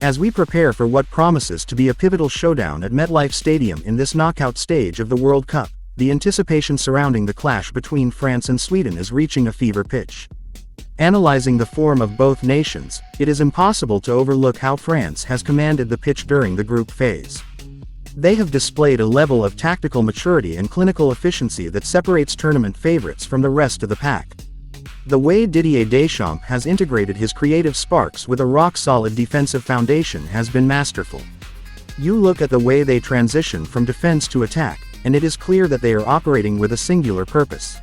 As we prepare for what promises to be a pivotal showdown at MetLife Stadium in this knockout stage of the World Cup, the anticipation surrounding the clash between France and Sweden is reaching a fever pitch. Analyzing the form of both nations, it is impossible to overlook how France has commanded the pitch during the group phase. They have displayed a level of tactical maturity and clinical efficiency that separates tournament favorites from the rest of the pack. The way Didier Deschamps has integrated his creative sparks with a rock-solid defensive foundation has been masterful. You look at the way they transition from defense to attack, and it is clear that they are operating with a singular purpose.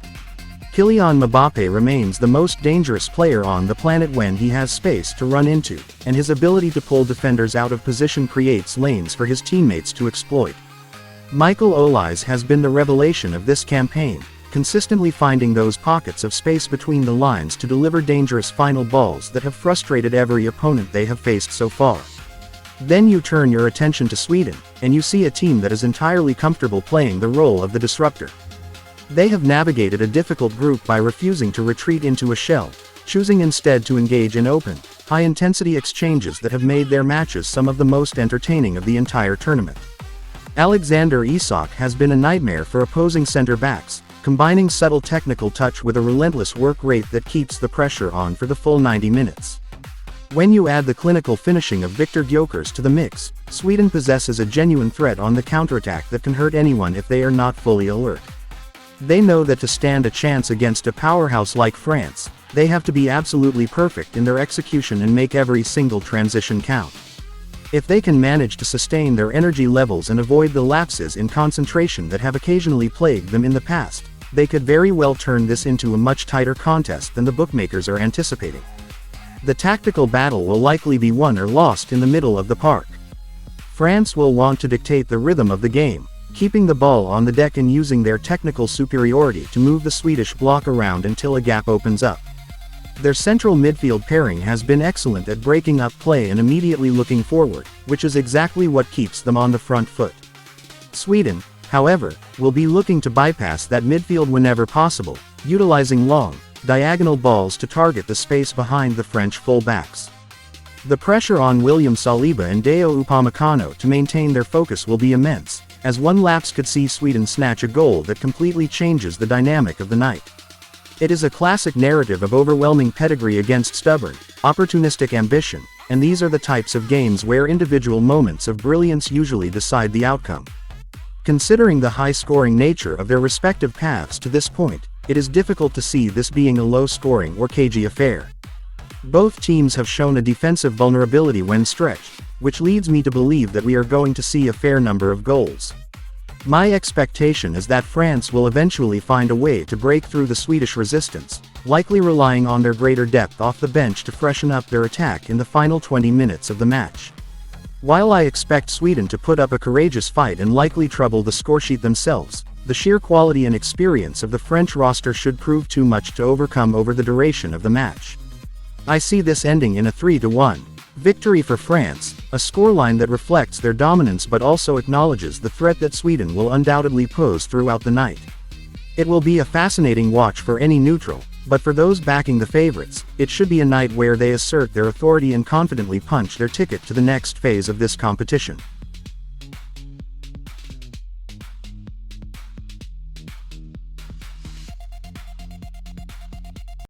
Kylian Mbappé remains the most dangerous player on the planet when he has space to run into, and his ability to pull defenders out of position creates lanes for his teammates to exploit. Michael Olise has been the revelation of this campaign, consistently finding those pockets of space between the lines to deliver dangerous final balls that have frustrated every opponent they have faced so far. Then you turn your attention to Sweden, and you see a team that is entirely comfortable playing the role of the disruptor. They have navigated a difficult group by refusing to retreat into a shell, choosing instead to engage in open, high-intensity exchanges that have made their matches some of the most entertaining of the entire tournament. Alexander Isak has been a nightmare for opposing center-backs, combining subtle technical touch with a relentless work rate that keeps the pressure on for the full 90 minutes. When you add the clinical finishing of Victor Gyökeres to the mix, Sweden possesses a genuine threat on the counterattack that can hurt anyone if they are not fully alert. They know that to stand a chance against a powerhouse like France, they have to be absolutely perfect in their execution and make every single transition count. If they can manage to sustain their energy levels and avoid the lapses in concentration that have occasionally plagued them in the past, they could very well turn this into a much tighter contest than the bookmakers are anticipating. The tactical battle will likely be won or lost in the middle of the park. France will want to dictate the rhythm of the game, keeping the ball on the deck and using their technical superiority to move the Swedish block around until a gap opens up. Their central midfield pairing has been excellent at breaking up play and immediately looking forward, which is exactly what keeps them on the front foot. Sweden, however, will be looking to bypass that midfield whenever possible, utilizing long, diagonal balls to target the space behind the French full-backs. The pressure on William Saliba and Dayot Upamecano to maintain their focus will be immense, as one lapse could see Sweden snatch a goal that completely changes the dynamic of the night. It is a classic narrative of overwhelming pedigree against stubborn, opportunistic ambition, and these are the types of games where individual moments of brilliance usually decide the outcome. Considering the high-scoring nature of their respective paths to this point, it is difficult to see this being a low-scoring or cagey affair. Both teams have shown a defensive vulnerability when stretched, which leads me to believe that we are going to see a fair number of goals. My expectation is that France will eventually find a way to break through the Swedish resistance, likely relying on their greater depth off the bench to freshen up their attack in the final 20 minutes of the match. While I expect Sweden to put up a courageous fight and likely trouble the scoresheet themselves, the sheer quality and experience of the French roster should prove too much to overcome over the duration of the match. I see this ending in a 3-1 victory for France, a scoreline that reflects their dominance but also acknowledges the threat that Sweden will undoubtedly pose throughout the night. It will be a fascinating watch for any neutral, but for those backing the favorites, it should be a night where they assert their authority and confidently punch their ticket to the next phase of this competition.